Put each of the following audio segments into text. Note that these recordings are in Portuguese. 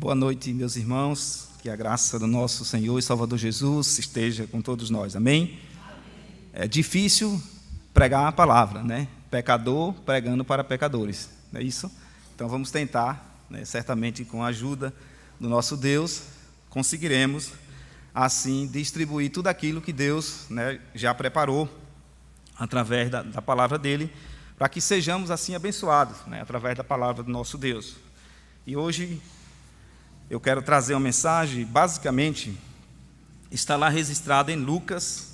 Boa noite, meus irmãos. Que a graça do nosso Senhor e Salvador Jesus esteja com todos nós. Amém? É difícil pregar a palavra, né? Pecador pregando para pecadores, não é isso? Então vamos tentar, né? Certamente com a ajuda do nosso Deus, conseguiremos assim distribuir tudo aquilo que Deus, né, já preparou através da palavra dele, para que sejamos assim abençoados, né, através da palavra do nosso Deus. E hoje eu quero trazer uma mensagem, basicamente, está lá registrada em Lucas,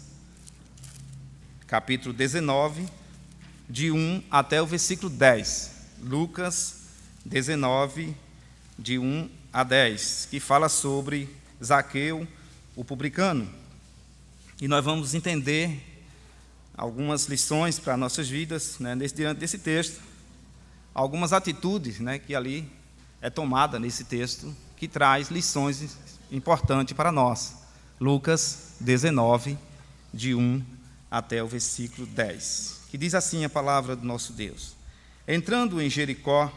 capítulo 19, de 1 até o versículo 10. Lucas 19, de 1 a 10, que fala sobre Zaqueu, o publicano. E nós vamos entender algumas lições para nossas vidas, né, diante desse texto, algumas atitudes, né, que ali é tomada nesse texto, que traz lições importantes para nós. Lucas 19, de 1 até o versículo 10, que diz assim a palavra do nosso Deus. Entrando em Jericó,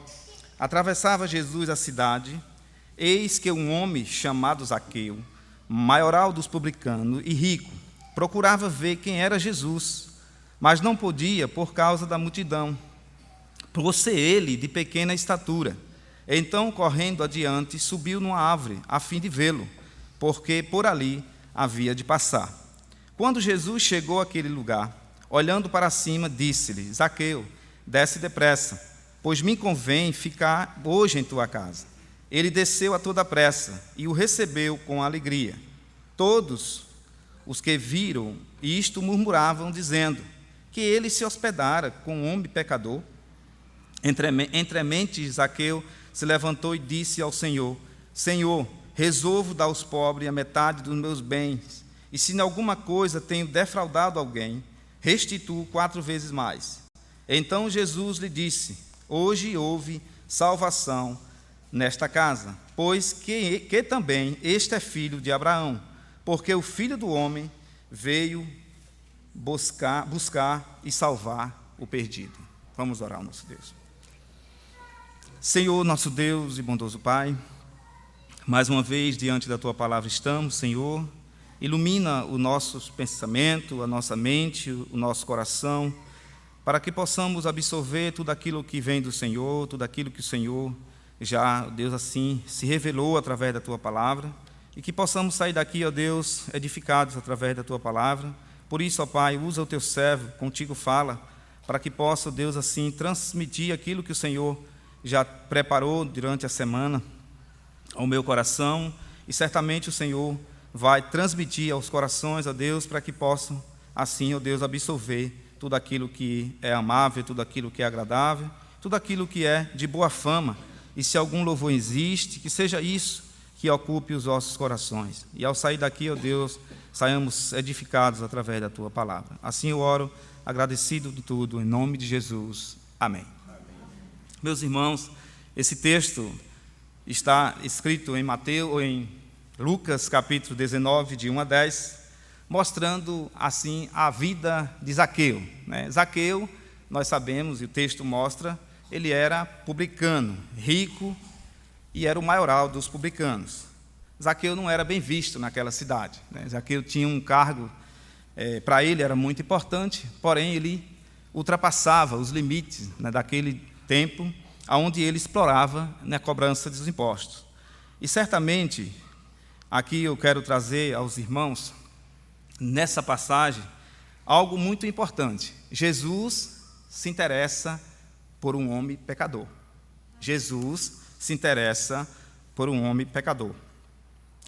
atravessava Jesus a cidade, eis que um homem chamado Zaqueu, maioral dos publicanos e rico, procurava ver quem era Jesus, mas não podia por causa da multidão, por ser ele de pequena estatura. Então, correndo adiante, subiu numa árvore, a fim de vê-lo, porque por ali havia de passar. Quando Jesus chegou àquele lugar, olhando para cima, disse-lhe: Zaqueu, desce depressa, pois me convém ficar hoje em tua casa. Ele desceu a toda pressa e o recebeu com alegria. Todos os que viram isto murmuravam, dizendo que ele se hospedara com um homem pecador. Entremente, Zaqueu se levantou e disse ao Senhor: Senhor, resolvo dar aos pobres a metade dos meus bens, e se em alguma coisa tenho defraudado alguém, restituo 4 vezes mais. Então Jesus lhe disse: hoje houve salvação nesta casa, pois que também este é filho de Abraão, porque o Filho do Homem veio buscar e salvar o perdido. Vamos orar ao nosso Deus. Senhor, nosso Deus e bondoso Pai, mais uma vez diante da Tua palavra estamos, Senhor. Ilumina o nosso pensamento, a nossa mente, o nosso coração, para que possamos absorver tudo aquilo que vem do Senhor, tudo aquilo que o Senhor já, Deus, assim, se revelou através da Tua palavra, e que possamos sair daqui, ó Deus, edificados através da Tua palavra. Por isso, ó Pai, usa o Teu servo, contigo fala, para que possa, ó Deus, assim, transmitir aquilo que o Senhor já preparou durante a semana ao meu coração, e certamente o Senhor vai transmitir aos corações, ó Deus, para que possam, assim, ó Deus, absorver tudo aquilo que é amável, tudo aquilo que é agradável, tudo aquilo que é de boa fama, e se algum louvor existe, que seja isso que ocupe os nossos corações. E ao sair daqui, ó Deus, saiamos edificados através da Tua palavra. Assim eu oro, agradecido de tudo, em nome de Jesus. Amém. Meus irmãos, esse texto está escrito em Mateus, ou em Lucas, capítulo 19, de 1 a 10, mostrando, assim, a vida de Zaqueu, né? Zaqueu, nós sabemos, e o texto mostra, ele era publicano, rico, e era o maioral dos publicanos. Zaqueu não era bem visto naquela cidade, né? Zaqueu tinha um cargo, para ele era muito importante, porém ele ultrapassava os limites, né, daquele tempo, onde ele explorava na cobrança dos impostos. E certamente, aqui eu quero trazer aos irmãos, nessa passagem, algo muito importante. Jesus se interessa por um homem pecador. Jesus se interessa por um homem pecador.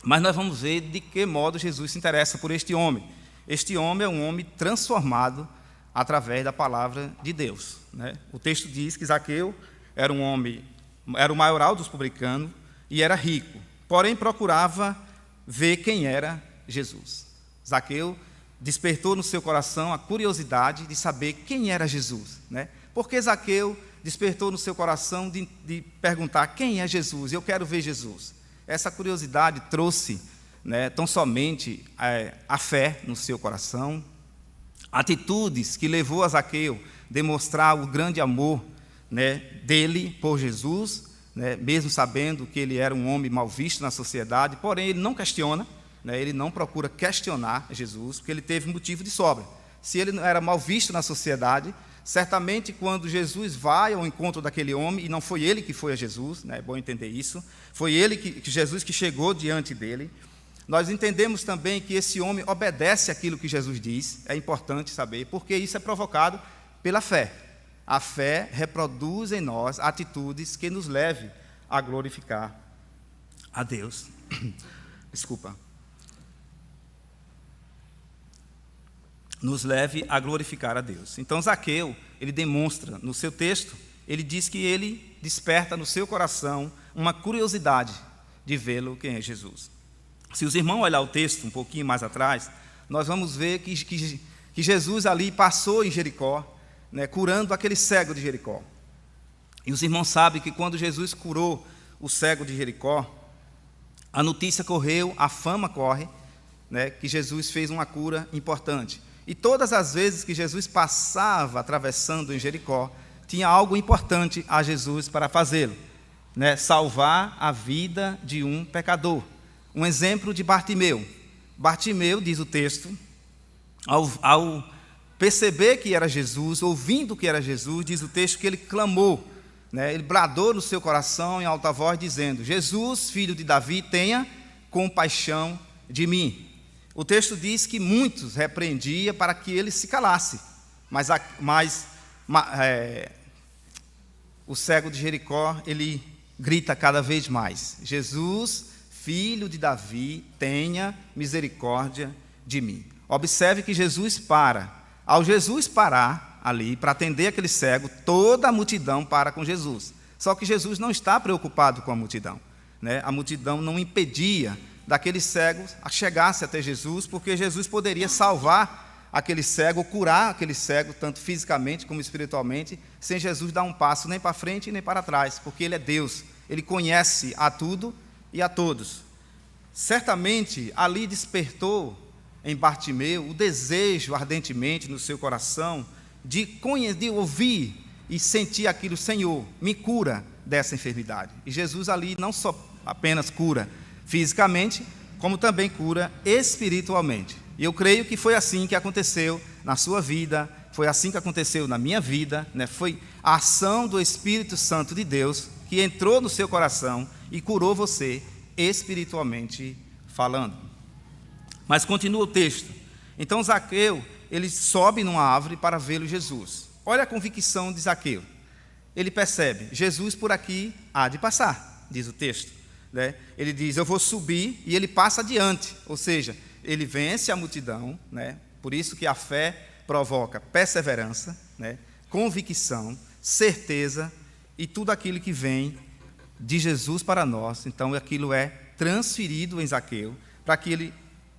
Mas nós vamos ver de que modo Jesus se interessa por este homem. Este homem é um homem transformado através da palavra de Deus, né? O texto diz que Zaqueu era um homem, era o maioral dos publicanos e era rico, porém procurava ver quem era Jesus. Zaqueu despertou no seu coração a curiosidade de saber quem era Jesus, né? Porque Zaqueu despertou no seu coração de perguntar quem é Jesus, eu quero ver Jesus. Essa curiosidade trouxe, né, tão somente a fé no seu coração, atitudes que levou a Zaqueu a demonstrar o grande amor, né, dele por Jesus, né, mesmo sabendo que ele era um homem mal visto na sociedade, porém ele não questiona, né, ele não procura questionar Jesus, porque ele teve motivo de sobra. Se ele não era mal visto na sociedade, certamente quando Jesus vai ao encontro daquele homem, e não foi ele que foi a Jesus, né, é bom entender isso, foi ele que Jesus que chegou diante dele, nós entendemos também que esse homem obedece aquilo que Jesus diz, é importante saber, porque isso é provocado pela fé. A fé reproduz em nós atitudes que nos levem a glorificar a Deus. Desculpa. Nos leve a glorificar a Deus. Então, Zaqueu, ele demonstra no seu texto, ele diz que ele desperta no seu coração uma curiosidade de vê-lo quem é Jesus. Se os irmãos olhar o texto um pouquinho mais atrás, nós vamos ver que Jesus ali passou em Jericó, né, curando aquele cego de Jericó. E os irmãos sabem que quando Jesus curou o cego de Jericó, a notícia correu, a fama corre, né, que Jesus fez uma cura importante. E todas as vezes que Jesus passava atravessando em Jericó, tinha algo importante a Jesus para fazê-lo, né, salvar a vida de um pecador. Um exemplo de Bartimeu. Bartimeu, diz o texto, ao perceber que era Jesus, ouvindo que era Jesus, diz o texto que ele clamou, né, ele bradou no seu coração em alta voz, dizendo: Jesus, filho de Davi, tenha compaixão de mim. O texto diz que muitos repreendia para que ele se calasse, mas o cego de Jericó, ele grita cada vez mais: Jesus, filho de Davi, tenha misericórdia de mim. Observe que Jesus para. Ao Jesus parar ali para atender aquele cego, toda a multidão para com Jesus. Só que Jesus não está preocupado com a multidão, né? A multidão não impedia daquele cego a chegasse até Jesus, porque Jesus poderia salvar aquele cego, curar aquele cego, tanto fisicamente como espiritualmente, sem Jesus dar um passo nem para frente nem para trás, porque Ele é Deus, Ele conhece a tudo e a todos. Certamente ali despertou em Bartimeu o desejo ardentemente no seu coração de ouvir e sentir aquilo: Senhor, me cura dessa enfermidade. E Jesus ali não só apenas cura fisicamente, como também cura espiritualmente. E eu creio que foi assim que aconteceu na sua vida, foi assim que aconteceu na minha vida, né? Foi a ação do Espírito Santo de Deus que entrou no seu coração e curou você espiritualmente falando. Mas continua o texto. Então Zaqueu, ele sobe numa árvore para vê-lo Jesus. Olha a convicção de Zaqueu. Ele percebe: Jesus por aqui há de passar, diz o texto, né? Ele diz: eu vou subir, e ele passa adiante, ou seja, ele vence a multidão, né? Por isso que a fé provoca perseverança, né? Convicção, certeza, e tudo aquilo que vem de Jesus para nós, então aquilo é transferido em Zaqueu, para que ele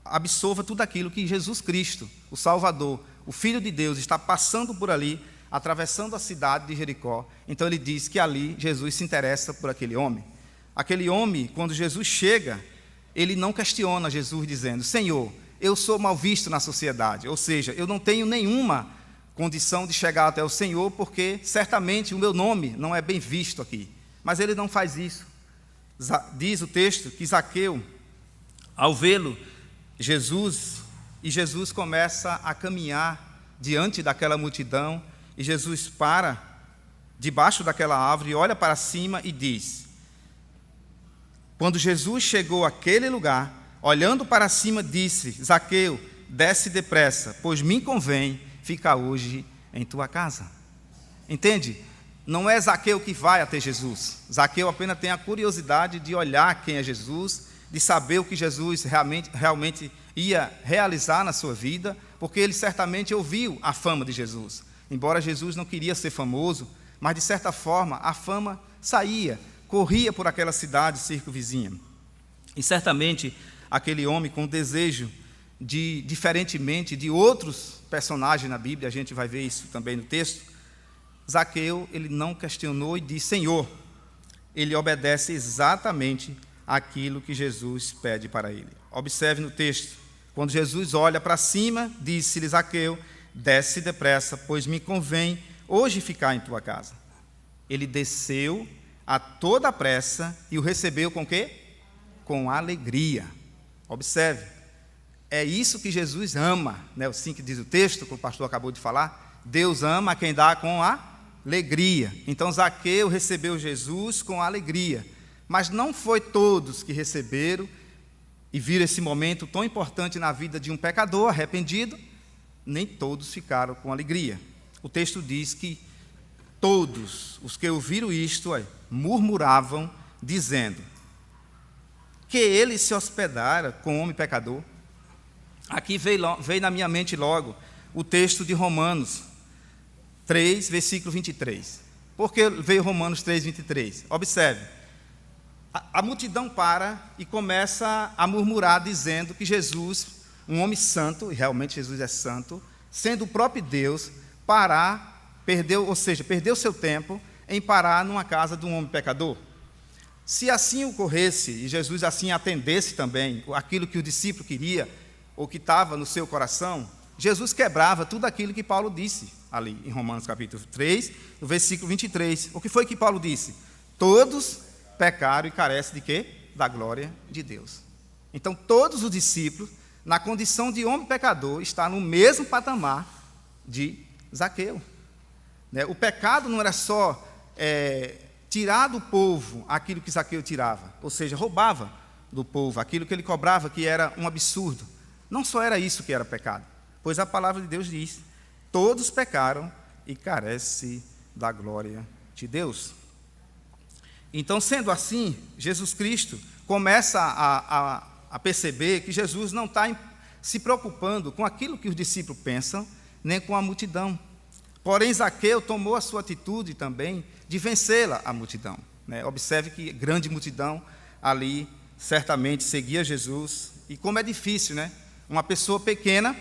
absorva tudo aquilo que Jesus Cristo, o Salvador, o Filho de Deus, está passando por ali, atravessando a cidade de Jericó. Então ele diz que ali Jesus se interessa por aquele homem. Aquele homem, quando Jesus chega, ele não questiona Jesus, dizendo: Senhor, eu sou mal visto na sociedade, ou seja, eu não tenho nenhuma condição de chegar até o Senhor, porque certamente o meu nome não é bem visto aqui. Mas ele não faz isso. Diz o texto que Zaqueu, ao vê-lo, Jesus começa a caminhar diante daquela multidão, e Jesus para debaixo daquela árvore, olha para cima e diz: quando Jesus chegou àquele lugar, olhando para cima, disse: Zaqueu, desce depressa, pois me convém ficar hoje em tua casa. Entende? Não é Zaqueu que vai até Jesus. Zaqueu apenas tem a curiosidade de olhar quem é Jesus, de saber o que Jesus realmente ia realizar na sua vida, porque ele certamente ouviu a fama de Jesus. Embora Jesus não queria ser famoso, mas de certa forma a fama saía, corria por aquela cidade circunvizinha. E certamente aquele homem com desejo de, diferentemente de outros personagens na Bíblia, a gente vai ver isso também no texto, Zaqueu, ele não questionou e disse: Senhor. Ele obedece exatamente aquilo que Jesus pede para ele. Observe no texto, quando Jesus olha para cima, disse-lhe Zaqueu: desce depressa, pois me convém hoje ficar em tua casa. Ele desceu a toda pressa e o recebeu com quê? Com alegria. Observe, é isso que Jesus ama, né? Assim que diz o texto, que o pastor acabou de falar. Deus ama a quem dá com alegria. Então Zaqueu recebeu Jesus com alegria, mas não foi todos que receberam e viram esse momento tão importante na vida de um pecador arrependido, nem todos ficaram com alegria. O texto diz que todos os que ouviram isto murmuravam, dizendo que ele se hospedara com o homem pecador. Aqui veio na minha mente logo o texto de Romanos 3, versículo 23. Por que veio Romanos 3, 23? Observe, a multidão para e começa a murmurar, dizendo que Jesus, um homem santo, e realmente Jesus é santo, sendo o próprio Deus, perdeu seu tempo em parar numa casa de um homem pecador. Se assim ocorresse, e Jesus assim atendesse também aquilo que o discípulo queria, ou que estava no seu coração, Jesus quebrava tudo aquilo que Paulo disse ali em Romanos capítulo 3, no versículo 23. O que foi que Paulo disse? Todos pecaram e carecem de quê? Da glória de Deus. Então todos os discípulos, na condição de homem pecador, estão no mesmo patamar de Zaqueu. O pecado não era só tirar do povo aquilo que Zaqueu tirava, ou seja, roubava do povo aquilo que ele cobrava, que era um absurdo. Não só era isso que era pecado, pois a palavra de Deus diz: todos pecaram e carecem da glória de Deus. Então, sendo assim, Jesus Cristo começa a perceber que Jesus não está se preocupando com aquilo que os discípulos pensam, nem com a multidão. Porém, Zaqueu tomou a sua atitude também de vencê-la, a multidão. Observe que grande multidão ali certamente seguia Jesus. E como é difícil, uma pessoa pequena,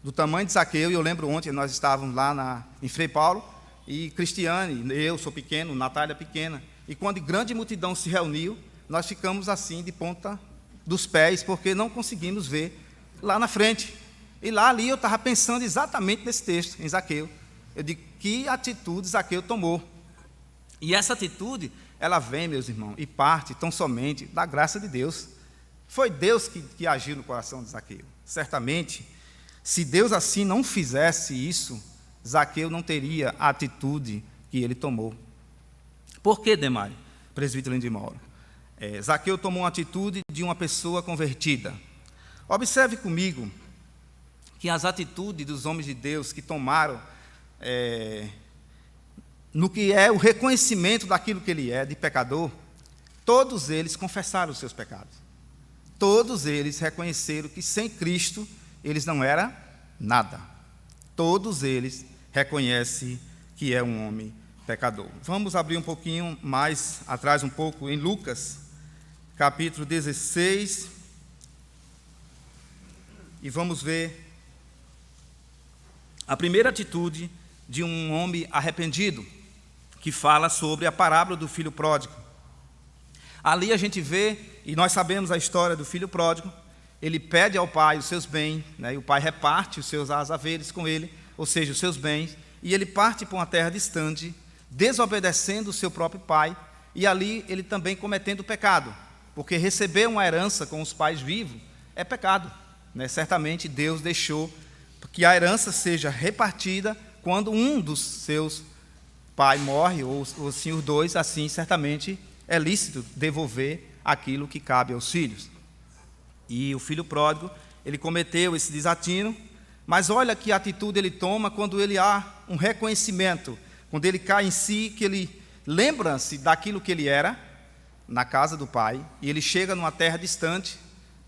do tamanho de Zaqueu, e eu lembro ontem, nós estávamos lá em Frei Paulo, e Cristiane, eu sou pequeno, Natália pequena, e quando grande multidão se reuniu, nós ficamos assim, de ponta dos pés, porque não conseguimos ver lá na frente. E ali eu estava pensando exatamente nesse texto, em Zaqueu. Eu digo, que atitude Zaqueu tomou. E essa atitude, ela vem, meus irmãos, e parte tão somente da graça de Deus. Foi Deus que agiu no coração de Zaqueu. Certamente, se Deus assim não fizesse isso, Zaqueu não teria a atitude que ele tomou. Por que, Demário, presbítero de Mauro? Zaqueu tomou uma atitude de uma pessoa convertida. Observe comigo que as atitudes dos homens de Deus que tomaram no que é o reconhecimento daquilo que ele é, de pecador, todos eles confessaram os seus pecados. Todos eles reconheceram que sem Cristo eles não eram nada. Todos eles reconhecem que é um homem pecador. Vamos abrir um pouquinho mais atrás, um pouco, em Lucas, capítulo 16, e vamos ver a primeira atitude de um homem arrependido, que fala sobre a parábola do filho pródigo. Ali a gente vê, e nós sabemos a história do filho pródigo. Ele pede ao pai os seus bens, e o pai reparte os seus haveres com ele, ou seja, os seus bens, e ele parte para uma terra distante, desobedecendo o seu próprio pai, e ali ele também cometendo pecado, porque receber uma herança com os pais vivos é pecado. Certamente Deus deixou que a herança seja repartida quando um dos seus pais morre, ou assim os dois, assim certamente é lícito devolver aquilo que cabe aos filhos. E o filho pródigo, ele cometeu esse desatino, mas olha que atitude ele toma quando ele há um reconhecimento, quando ele cai em si, que ele lembra-se daquilo que ele era na casa do pai, e ele chega numa terra distante,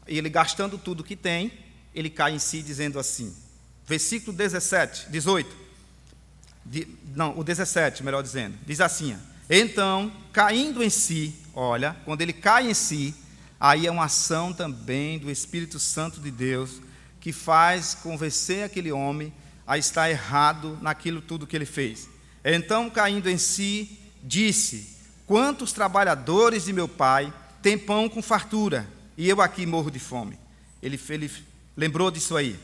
e ele gastando tudo que tem, ele cai em si dizendo assim, versículo 18, o 17, melhor dizendo, diz assim: então, caindo em si, olha, quando ele cai em si, aí é uma ação também do Espírito Santo de Deus, que faz convencer aquele homem a estar errado naquilo tudo que ele fez. Então, caindo em si, disse: quantos trabalhadores de meu pai têm pão com fartura, e eu aqui morro de fome. Ele lembrou disso aí.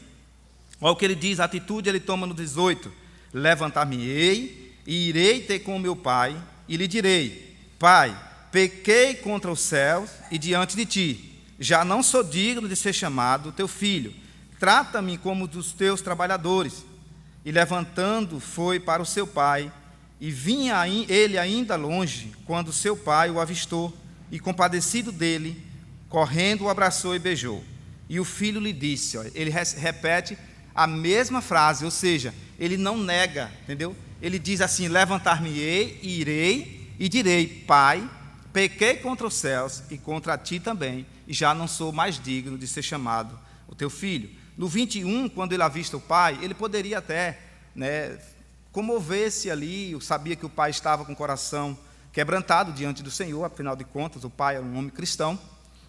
Olha o que ele diz, a atitude ele toma no 18: levantar-me-ei, e irei ter com meu pai, e lhe direi: Pai, pequei contra os céus e diante de ti, já não sou digno de ser chamado teu filho. Trata-me como dos teus trabalhadores. E levantando foi para o seu pai, e vinha ele ainda longe, quando seu pai o avistou, e compadecido dele, correndo o abraçou e beijou. E o filho lhe disse, ele repete a mesma frase, ou seja, ele não nega, entendeu? Ele diz assim: levantar-me-ei, irei e direi, Pai, pequei contra os céus e contra ti também, e já não sou mais digno de ser chamado o teu filho. No 21, quando ele avista o pai, ele poderia até, comover-se ali. Eu sabia que o pai estava com o coração quebrantado diante do Senhor, afinal de contas, o pai era um homem cristão.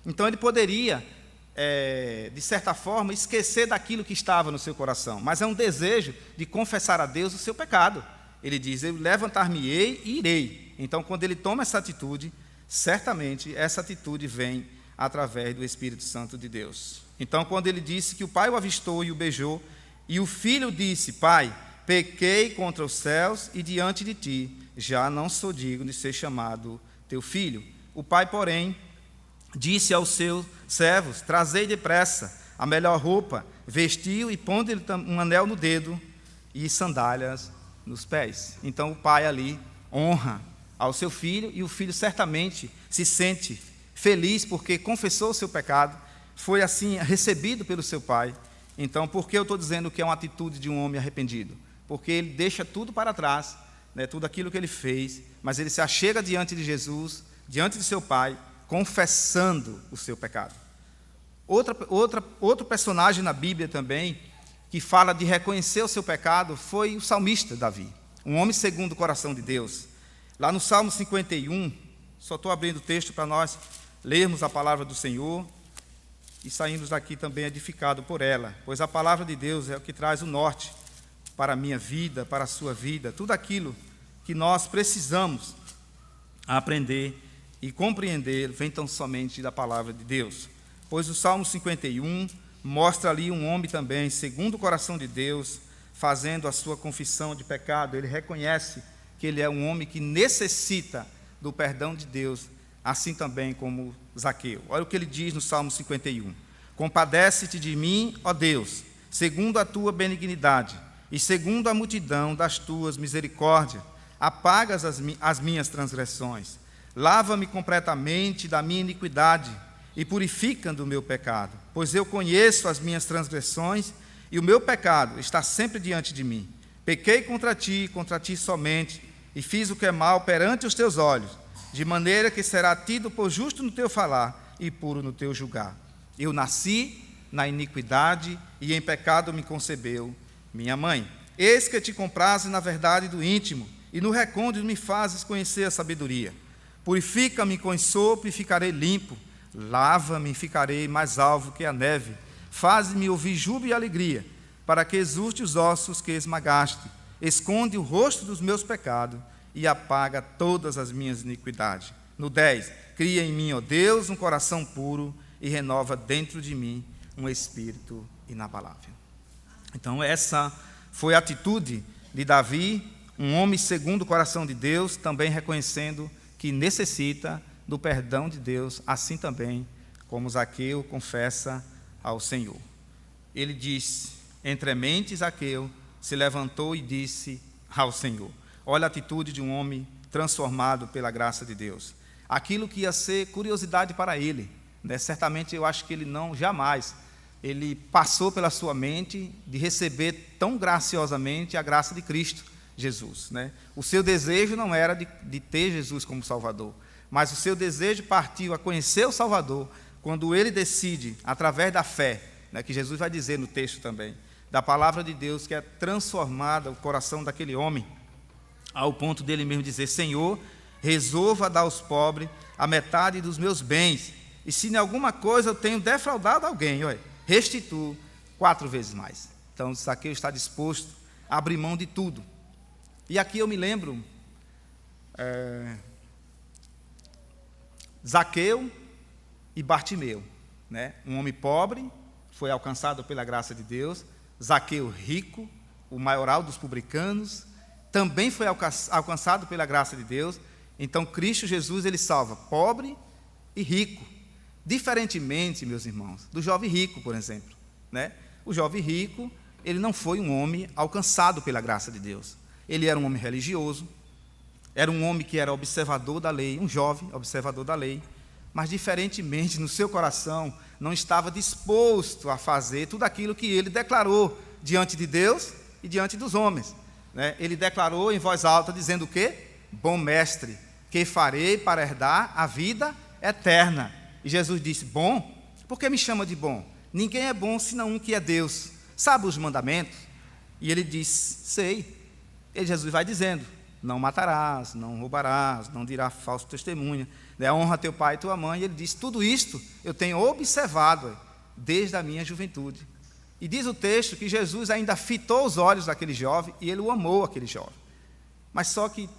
Então ele poderia, de certa forma, esquecer daquilo que estava no seu coração, mas é um desejo de confessar a Deus o seu pecado. Ele diz: eu levantar-me-ei e irei. Então, quando ele toma essa atitude, certamente essa atitude vem através do Espírito Santo de Deus. Então, quando ele disse que o pai o avistou e o beijou, e o filho disse: Pai, pequei contra os céus e diante de ti, já não sou digno de ser chamado teu filho. O pai, porém, disse aos seus servos: trazei depressa a melhor roupa, vestiu e pondo-lhe um anel no dedo e sandálias nos pés. Então o pai ali honra ao seu filho, e o filho certamente se sente feliz porque confessou o seu pecado, foi assim recebido pelo seu pai. Então, por que eu estou dizendo que é uma atitude de um homem arrependido? Porque ele deixa tudo para trás, tudo aquilo que ele fez, mas ele se achega diante de Jesus, diante de seu pai, confessando o seu pecado. Outro personagem na Bíblia também, que fala de reconhecer o seu pecado, foi o salmista Davi, um homem segundo o coração de Deus. Lá no Salmo 51, só estou abrindo o texto para nós lermos a palavra do Senhor e sairmos daqui também edificados por ela, pois a palavra de Deus é o que traz o norte para a minha vida, para a sua vida, tudo aquilo que nós precisamos aprender e compreender vem tão somente da palavra de Deus. Pois o Salmo 51 mostra ali um homem também, segundo o coração de Deus, fazendo a sua confissão de pecado. Ele reconhece que ele é um homem que necessita do perdão de Deus, assim também como Zaqueu. Olha o que ele diz no Salmo 51. Compadece-te de mim, ó Deus, segundo a tua benignidade, e segundo a multidão das tuas misericórdias, apagas as minhas transgressões. Lava-me completamente da minha iniquidade e purifica do meu pecado, pois eu conheço as minhas transgressões e o meu pecado está sempre diante de mim. Pequei contra ti somente, e fiz o que é mal perante os teus olhos, de maneira que será tido por justo no teu falar e puro no teu julgar. Eu nasci na iniquidade e em pecado me concebeu minha mãe. Eis que te comprases na verdade do íntimo, e no recôndito me fazes conhecer a sabedoria. Purifica-me com ensopo e ficarei limpo. Lava-me e ficarei mais alvo que a neve. Faz-me ouvir júbilo e alegria, para que exulte os ossos que esmagaste. Esconde o rosto dos meus pecados e apaga todas as minhas iniquidades. No 10, cria em mim, ó Deus, um coração puro e renova dentro de mim um espírito inabalável. Então essa foi a atitude de Davi, um homem segundo o coração de Deus, também reconhecendo que necessita do perdão de Deus, assim também como Zaqueu confessa ao Senhor. Ele diz: entremente Zaqueu se levantou e disse ao Senhor. Olha a atitude de um homem transformado pela graça de Deus. Aquilo que ia ser curiosidade para ele, certamente eu acho que ele não, jamais, ele passou pela sua mente de receber tão graciosamente a graça de Cristo Jesus. O seu desejo não era de ter Jesus como Salvador, mas o seu desejo partiu a conhecer o Salvador quando ele decide, através da fé, que Jesus vai dizer no texto também, da palavra de Deus, que é transformada o coração daquele homem, ao ponto dele mesmo dizer: Senhor, resolva dar aos pobres a metade dos meus bens, e se em alguma coisa eu tenho defraudado alguém, restituo 4 vezes mais. Então Zaqueu está disposto a abrir mão de tudo. E aqui eu me lembro, Zaqueu e Bartimeu, um homem pobre, foi alcançado pela graça de Deus. Zaqueu rico, o maioral dos publicanos, também foi alcançado pela graça de Deus. Então, Cristo Jesus, ele salva pobre e rico. Diferentemente, meus irmãos, do jovem rico, por exemplo, né? O jovem rico, ele não foi um homem alcançado pela graça de Deus. Ele era um homem religioso, era um homem que era observador da lei, um jovem observador da lei, mas diferentemente no seu coração não estava disposto a fazer tudo aquilo que ele declarou diante de Deus e diante dos homens, né? Ele declarou em voz alta dizendo o quê? Bom mestre, que farei para herdar a vida eterna. E Jesus disse, bom? Por que me chama de bom? Ninguém é bom senão um que é Deus. Sabe os mandamentos? E ele diz, sei. E Jesus vai dizendo, não matarás, não roubarás, não dirás falso testemunho, né? Honra teu pai e tua mãe. E ele diz, tudo isto eu tenho observado desde a minha juventude. E diz o texto que Jesus ainda fitou os olhos daquele jovem e ele o amou, aquele jovem. Mas só que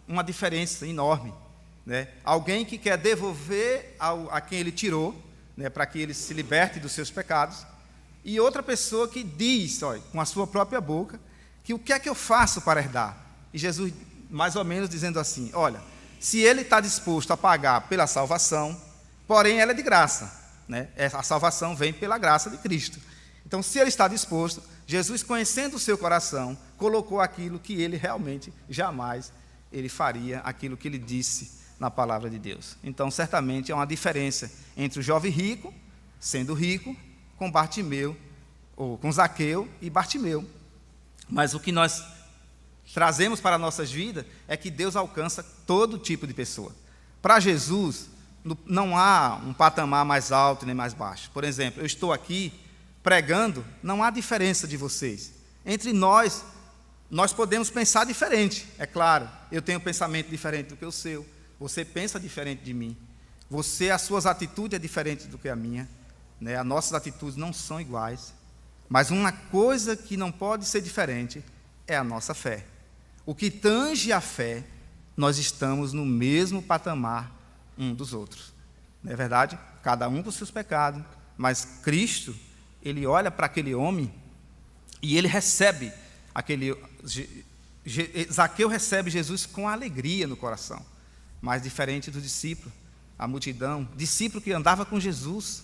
uma diferença enorme, né? Alguém que quer devolver a quem ele tirou, né, para que ele se liberte dos seus pecados, e outra pessoa que diz, olha, com a sua própria boca, que o que é que eu faço para herdar? E Jesus, mais ou menos, dizendo assim, olha, se ele está disposto a pagar pela salvação, porém ela é de graça, né? A salvação vem pela graça de Cristo. Então, se ele está disposto, Jesus, conhecendo o seu coração, colocou aquilo que ele realmente jamais ele faria, aquilo que ele disse na palavra de Deus. Então, certamente, há uma diferença entre o jovem rico, sendo rico, com Bartimeu, ou com Zaqueu e Bartimeu. Mas o que nós trazemos para as nossas vidas é que Deus alcança todo tipo de pessoa. Para Jesus, não há um patamar mais alto nem mais baixo. Por exemplo, eu estou aqui pregando, não há diferença de vocês. Entre nós podemos pensar diferente, é claro. Eu tenho um pensamento diferente do que o seu. Você pensa diferente de mim. As suas atitudes é diferente do que a minha, né? As nossas atitudes não são iguais. Mas uma coisa que não pode ser diferente é a nossa fé. O que tange a fé, nós estamos no mesmo patamar um dos outros. Não é verdade? Cada um com seus pecados. Mas Cristo, ele olha para aquele homem e ele recebe Zaqueu recebe Jesus com alegria no coração. Mas diferente do discípulo, a multidão, discípulo que andava com Jesus,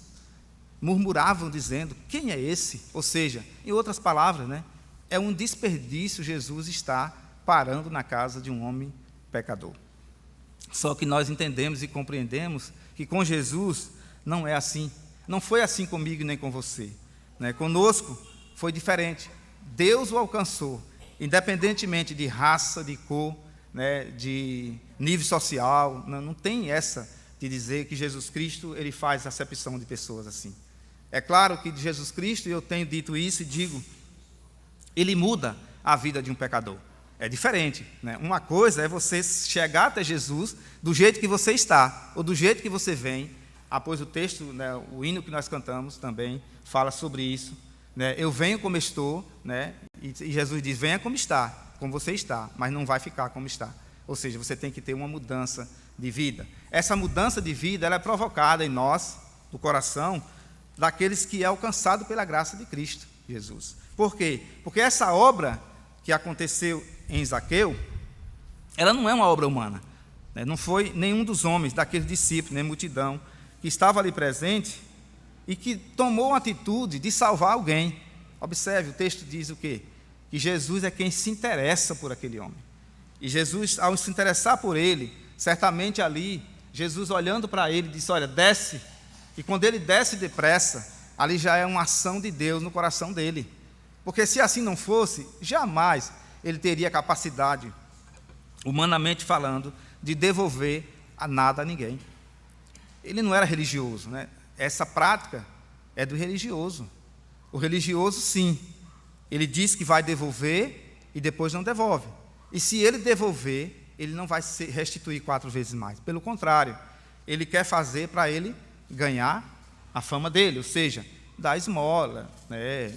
murmuravam dizendo, quem é esse? Ou seja, em outras palavras, né, é um desperdício Jesus estar parando na casa de um homem pecador. Só que nós entendemos e compreendemos que com Jesus não é assim. Não foi assim comigo nem com você, né? Conosco foi diferente. Deus o alcançou, independentemente de raça, de cor, né, de nível social. Não tem essa de dizer que Jesus Cristo ele faz acepção de pessoas assim. É claro que de Jesus Cristo, eu tenho dito isso e digo, ele muda a vida de um pecador. É diferente, né? Uma coisa é você chegar até Jesus do jeito que você está, ou do jeito que você vem. Pois o texto, né, o hino que nós cantamos também fala sobre isso, né? Eu venho como estou, né? E Jesus diz, venha como está, como você está, mas não vai ficar como está. Ou seja, você tem que ter uma mudança de vida. Essa mudança de vida ela é provocada em nós, no coração, daqueles que é alcançado pela graça de Cristo Jesus. Por quê? Porque essa obra que aconteceu em Zaqueu, ela não é uma obra humana, né? Não foi nenhum dos homens, daqueles discípulos, nem multidão, que estava ali presente e que tomou a atitude de salvar alguém. Observe, o texto diz o quê? Que Jesus é quem se interessa por aquele homem. E Jesus, ao se interessar por ele, certamente ali, Jesus olhando para ele, disse, olha, desce. E quando ele desce depressa, ali já é uma ação de Deus no coração dele. Porque se assim não fosse, jamais ele teria capacidade, humanamente falando, de devolver a nada a ninguém. Ele não era religioso, né? Essa prática é do religioso. O religioso, sim, ele diz que vai devolver e depois não devolve. E se ele devolver, ele não vai restituir 4 vezes mais. Pelo contrário, ele quer fazer para ele ganhar a fama dele, ou seja, dar esmola, né?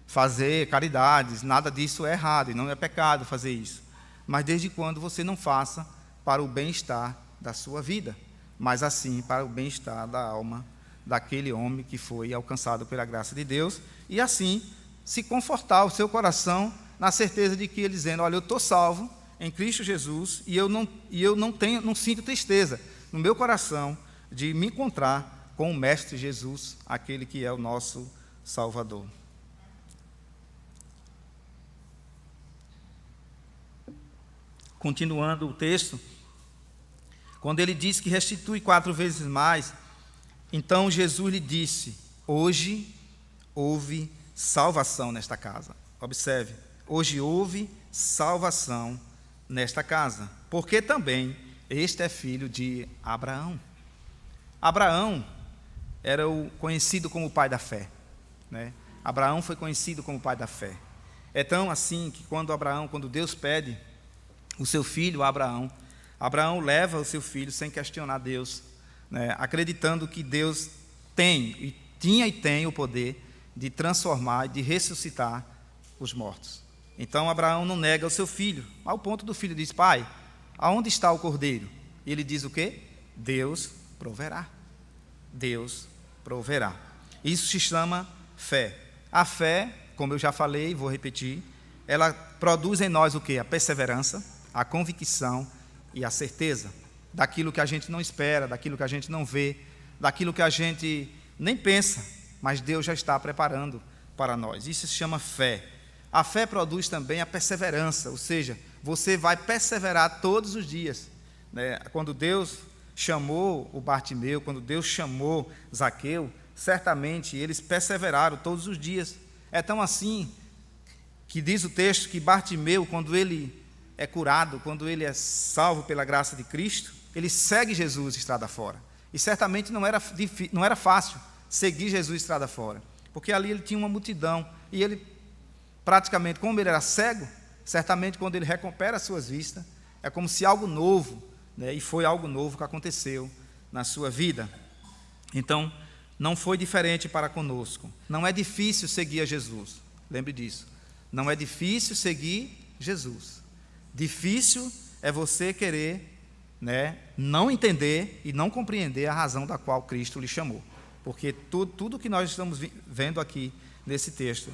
Fazer caridades, nada disso é errado e não é pecado fazer isso. Mas desde quando você não faça para o bem-estar da sua vida, mas assim para o bem-estar da alma daquele homem que foi alcançado pela graça de Deus, e assim se confortar o seu coração na certeza de que ele dizendo, olha, eu estou salvo, em Cristo Jesus, e eu não sinto tristeza no meu coração de me encontrar com o Mestre Jesus, aquele que é o nosso Salvador. Continuando o texto, quando ele diz que restitui 4 vezes mais, então Jesus lhe disse: hoje houve salvação nesta casa. Observe, hoje houve salvação nesta casa, porque também este é filho de Abraão. Abraão era conhecido como o pai da fé, né? Abraão foi conhecido como o pai da fé. É tão assim que quando Deus pede o seu filho Abraão leva o seu filho sem questionar Deus, né? Acreditando que Deus tinha e tem o poder de transformar e de ressuscitar os mortos. Então Abraão não nega o seu filho, ao ponto do filho diz: pai, aonde está o cordeiro? E ele diz o quê? Deus proverá. Deus proverá. Isso se chama fé. A fé, como eu já falei, vou repetir, ela produz em nós o quê? A perseverança, a convicção e a certeza daquilo que a gente não espera, daquilo que a gente não vê, daquilo que a gente nem pensa, mas Deus já está preparando para nós. Isso se chama fé. A fé produz também a perseverança, ou seja, você vai perseverar todos os dias, né? Quando Deus chamou o Bartimeu, quando Deus chamou Zaqueu, certamente eles perseveraram todos os dias. É tão assim que diz o texto que Bartimeu, quando ele é curado, quando ele é salvo pela graça de Cristo, ele segue Jesus estrada fora. E certamente não era fácil seguir Jesus estrada fora, porque ali ele tinha uma multidão, e ele praticamente, como ele era cego, certamente quando ele recupera as suas vistas, é como se algo novo, né? E foi algo novo que aconteceu na sua vida. Então, não foi diferente para conosco. Não é difícil seguir a Jesus, lembre disso. Não é difícil seguir Jesus. Difícil é você querer, né, não entender e não compreender a razão da qual Cristo lhe chamou. Porque tudo que nós estamos vendo aqui nesse texto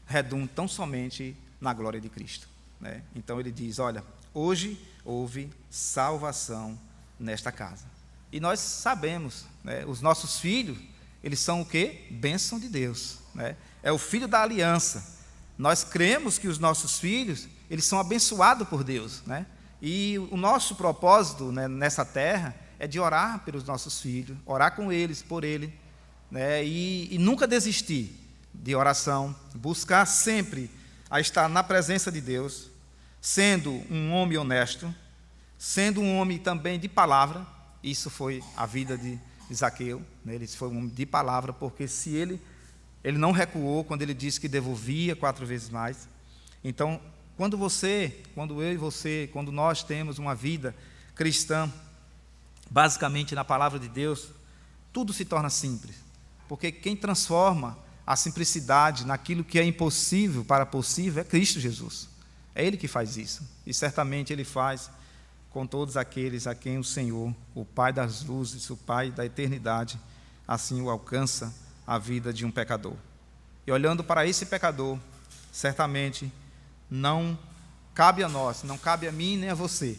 redunda tão somente na glória de Cristo, né? Então ele diz: olha, hoje houve salvação nesta casa. E nós sabemos, né, os nossos filhos, eles são o quê? Bênção de Deus, né? É o filho da aliança. Nós cremos que os nossos filhos, eles são abençoados por Deus, né? E o nosso propósito, né, nessa terra é de orar pelos nossos filhos, orar com eles, por ele, né? E nunca desistir de oração, buscar sempre a estar na presença de Deus, sendo um homem honesto, sendo um homem também de palavra. Isso foi a vida de Zaqueu, né? Ele foi um homem de palavra, porque se ele não recuou quando ele disse que devolvia 4 vezes mais. Então, quando eu e você, quando nós temos uma vida cristã, basicamente na palavra de Deus, tudo se torna simples, porque quem transforma a simplicidade naquilo que é impossível para possível é Cristo Jesus. É Ele que faz isso, e certamente Ele faz com todos aqueles a quem o Senhor, o Pai das luzes, o Pai da eternidade, assim o alcança a vida de um pecador. E olhando para esse pecador, certamente não cabe a nós, não cabe a mim nem a você,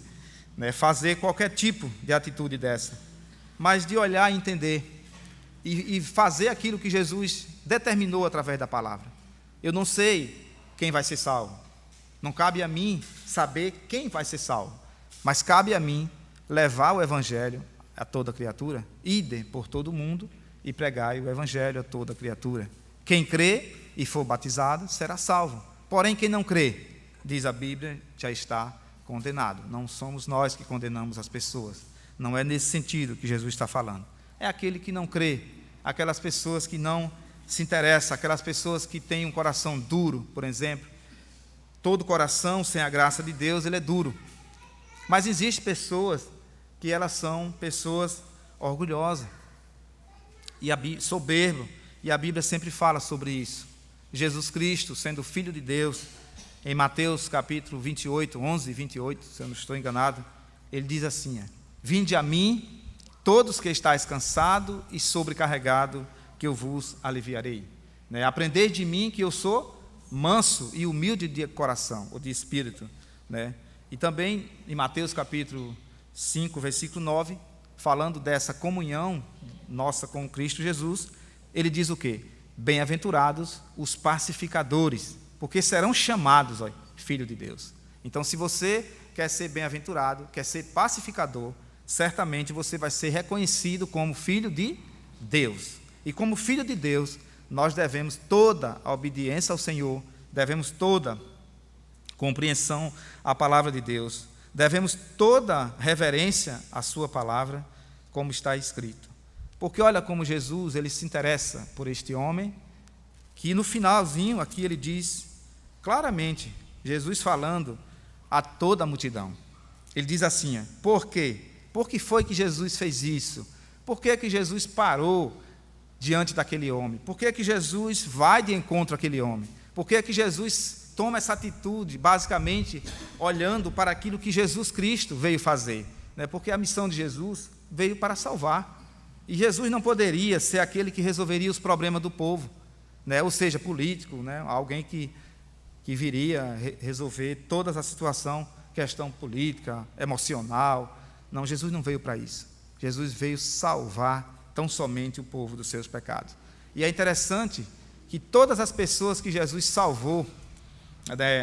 né, fazer qualquer tipo de atitude dessa, mas de olhar e entender e fazer aquilo que Jesus determinou através da palavra. Eu não sei quem vai ser salvo, não cabe a mim saber quem vai ser salvo, mas cabe a mim levar o evangelho a toda criatura. Ide por todo mundo e pregai o evangelho a toda criatura. Quem crê e for batizado será salvo, porém quem não crê, diz a Bíblia, já está condenado. Não somos nós que condenamos as pessoas, não é nesse sentido que Jesus está falando. É aquele que não crê, aquelas pessoas que não se interessam, aquelas pessoas que têm um coração duro, por exemplo. Todo coração sem a graça de Deus, ele é duro. Mas existem pessoas que elas são pessoas orgulhosas e soberbas, e a Bíblia sempre fala sobre isso. Jesus Cristo, sendo Filho de Deus, em Mateus capítulo 28, 11 e 28, se eu não estou enganado, ele diz assim: vinde a mim, todos que estáis cansados e sobrecarregados, que eu vos aliviarei. Né? Aprendei de mim, que eu sou manso e humilde de coração, ou de espírito, né? E também em Mateus capítulo 5, versículo 9, falando dessa comunhão nossa com Cristo Jesus, ele diz o quê? Bem-aventurados os pacificadores, porque serão chamados, filho de Deus. Então, se você quer ser bem-aventurado, quer ser pacificador, certamente você vai ser reconhecido como filho de Deus. E como filho de Deus, nós devemos toda a obediência ao Senhor, devemos toda compreensão à palavra de Deus, devemos toda reverência à sua palavra, como está escrito. Porque olha como Jesus, ele se interessa por este homem, que no finalzinho aqui ele diz claramente, Jesus falando a toda a multidão. Ele diz assim, por quê? Por que foi que Jesus fez isso? Por que que Jesus parou diante daquele homem? Por que que Jesus vai de encontro àquele homem? Por que que Jesus toma essa atitude, basicamente, olhando para aquilo que Jesus Cristo veio fazer? Porque a missão de Jesus veio para salvar. E Jesus não poderia ser aquele que resolveria os problemas do povo, ou seja, político, alguém que viria resolver toda a situação, questão política, emocional. Não, Jesus não veio para isso. Jesus veio salvar tão somente o povo dos seus pecados. E é interessante que todas as pessoas que Jesus salvou,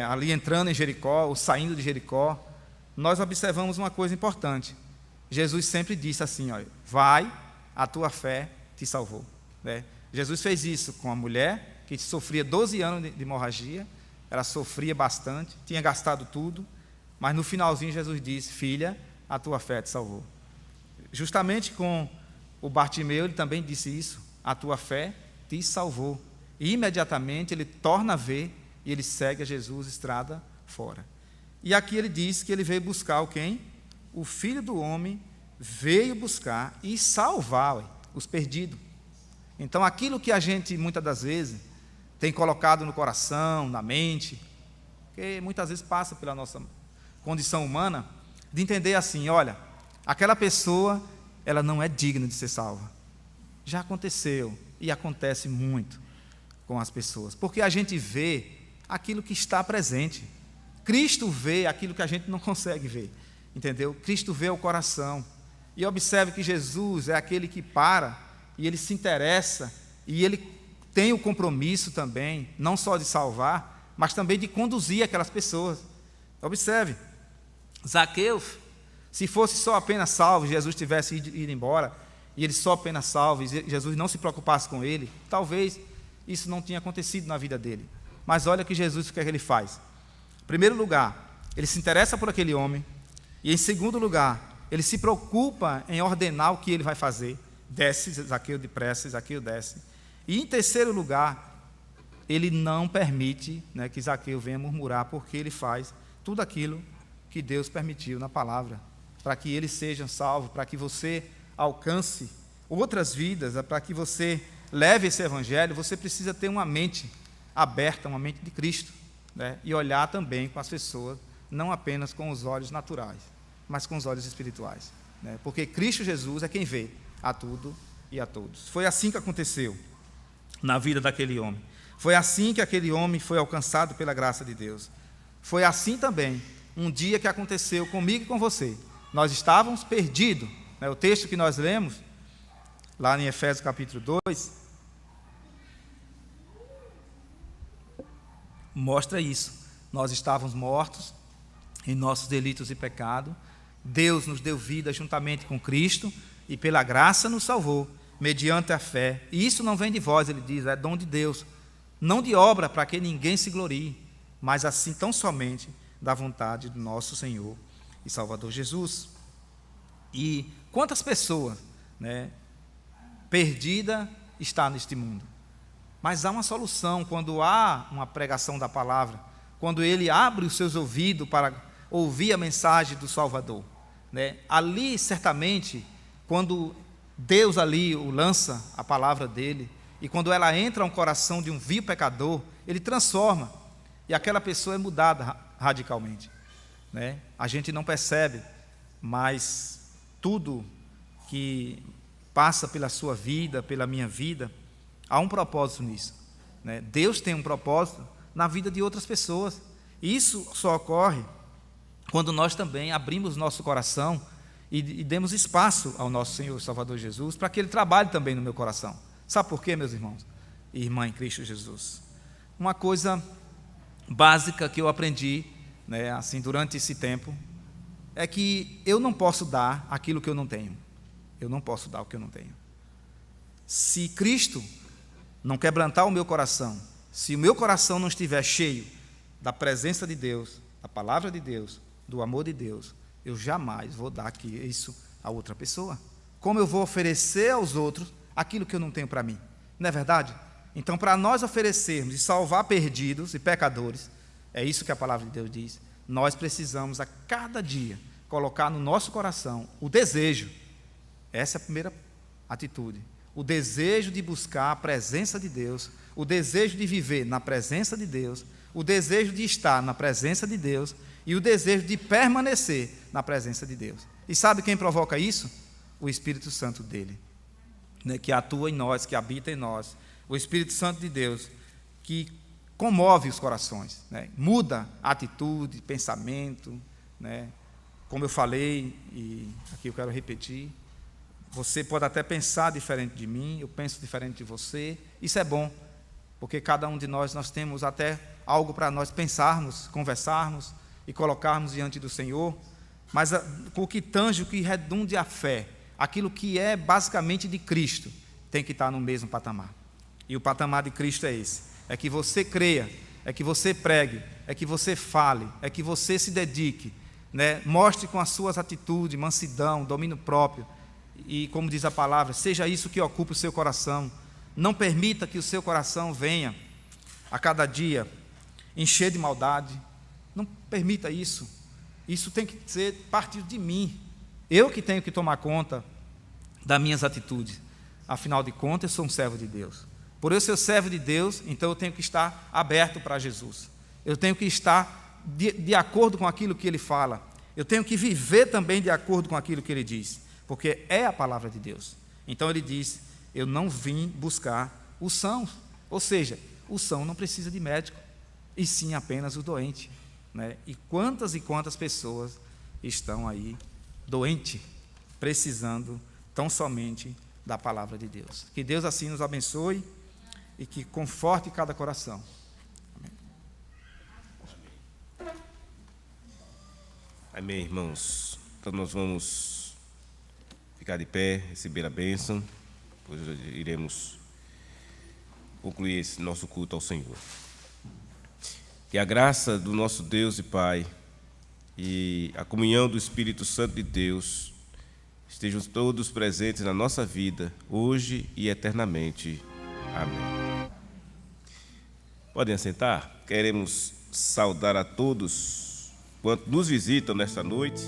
ali entrando em Jericó, ou saindo de Jericó, nós observamos uma coisa importante. Jesus sempre disse assim, vai, a tua fé te salvou. Jesus fez isso com a mulher que sofria 12 anos de hemorragia, ela sofria bastante, tinha gastado tudo, mas no finalzinho Jesus disse, filha, a tua fé te salvou. Justamente com o Bartimeu, ele também disse isso, a tua fé te salvou. E imediatamente ele torna a ver e ele segue a Jesus estrada fora. E aqui ele diz que ele veio buscar quem? O Filho do Homem veio buscar e salvar os perdidos. Então aquilo que a gente muitas das vezes tem colocado no coração, na mente, que muitas vezes passa pela nossa condição humana, de entender assim, olha, aquela pessoa, ela não é digna de ser salva. Já aconteceu e acontece muito com as pessoas, porque a gente vê aquilo que está presente. Cristo vê aquilo que a gente não consegue ver, entendeu? Cristo vê o coração. E observe que Jesus é aquele que para e ele se interessa e ele tem o compromisso também, não só de salvar, mas também de conduzir aquelas pessoas. Observe, Zaqueu, se fosse só apenas salvo, Jesus tivesse ido embora, e ele só apenas salvo, e Jesus não se preocupasse com ele, talvez isso não tinha acontecido na vida dele. Mas olha que Jesus, o que é que ele faz? Em primeiro lugar, ele se interessa por aquele homem, e em segundo lugar, ele se preocupa em ordenar o que ele vai fazer. Desce, Zaqueu depressa, Zaqueu desce. E em terceiro lugar, ele não permite que Zaqueu venha murmurar, porque ele faz tudo aquilo que Deus permitiu na palavra, para que ele seja salvo, para que você alcance outras vidas, para que você leve esse evangelho, você precisa ter uma mente aberta, uma mente de Cristo, e olhar também com as pessoas, não apenas com os olhos naturais, mas com os olhos espirituais, porque Cristo Jesus é quem vê a tudo e a todos. Foi assim que aconteceu na vida daquele homem. Foi assim que aquele homem foi alcançado pela graça de Deus. Foi assim também um dia que aconteceu comigo e com você. Nós estávamos perdidos. O texto que nós lemos, lá em Efésios capítulo 2, mostra isso. Nós estávamos mortos em nossos delitos e pecados. Deus nos deu vida juntamente com Cristo e pela graça nos salvou, mediante a fé. E isso não vem de vós, ele diz, é dom de Deus, não de obra para que ninguém se glorie, mas assim tão somente da vontade do nosso Senhor e Salvador Jesus. E quantas pessoas perdida está neste mundo? Mas há uma solução quando há uma pregação da palavra, quando ele abre os seus ouvidos para ouvir a mensagem do Salvador. Ali, certamente, quando Deus ali o lança a palavra dele, e quando ela entra no coração de um vil pecador, ele transforma, e aquela pessoa é mudada radicalmente. A gente não percebe, mas tudo que passa pela sua vida, pela minha vida, há um propósito nisso. Deus tem um propósito na vida de outras pessoas. Isso só ocorre quando nós também abrimos nosso coração e demos espaço ao nosso Senhor e Salvador Jesus para que Ele trabalhe também no meu coração. Sabe por quê, meus irmãos e irmã em Cristo Jesus? Uma coisa básica que eu aprendi, assim, durante esse tempo, é que eu não posso dar aquilo que eu não tenho. Eu não posso dar o que eu não tenho. Se Cristo não quebrantar o meu coração, se o meu coração não estiver cheio da presença de Deus, da palavra de Deus, do amor de Deus, eu jamais vou dar isso a outra pessoa. Como eu vou oferecer aos outros aquilo que eu não tenho para mim? Não é verdade? Então, para nós oferecermos e salvar perdidos e pecadores, é isso que a palavra de Deus diz, nós precisamos a cada dia colocar no nosso coração o desejo, essa é a primeira atitude, o desejo de buscar a presença de Deus, o desejo de viver na presença de Deus, o desejo de estar na presença de Deus e o desejo de permanecer na presença de Deus. E sabe quem provoca isso? O Espírito Santo dele, que atua em nós, que habita em nós, o Espírito Santo de Deus, que comove os corações, muda a atitude, pensamento, como eu falei, e aqui eu quero repetir, você pode até pensar diferente de mim, eu penso diferente de você, isso é bom, porque cada um de nós temos até algo para nós pensarmos, conversarmos e colocarmos diante do Senhor, mas o que tange, o que redunde a fé, aquilo que é basicamente de Cristo, tem que estar no mesmo patamar. E o patamar de Cristo é esse, é que você creia, é que você pregue, é que você fale, é que você se dedique, mostre com as suas atitudes, mansidão, domínio próprio, e como diz a palavra, seja isso que ocupe o seu coração. Não permita que o seu coração venha a cada dia encher de maldade, não permita isso. Isso tem que ser partir de mim, eu que tenho que tomar conta das minhas atitudes. Afinal de contas, eu sou um servo de Deus. Por eu ser servo de Deus, então eu tenho que estar aberto para Jesus. Eu tenho que estar de acordo com aquilo que Ele fala. Eu tenho que viver também de acordo com aquilo que Ele diz, porque é a palavra de Deus. Então Ele diz, eu não vim buscar os sãos. Ou seja, o são não precisa de médico, e sim apenas o doente. E quantas pessoas estão aí doentes, precisando tão somente da palavra de Deus. Que Deus assim nos abençoe e que conforte cada coração. Amém, irmãos. Então nós vamos ficar de pé, receber a bênção, pois iremos concluir esse nosso culto ao Senhor. Que a graça do nosso Deus e Pai e a comunhão do Espírito Santo de Deus estejam todos presentes na nossa vida, hoje e eternamente. Amém. Podem assentar? Queremos saudar a todos quantos nos visitam nesta noite.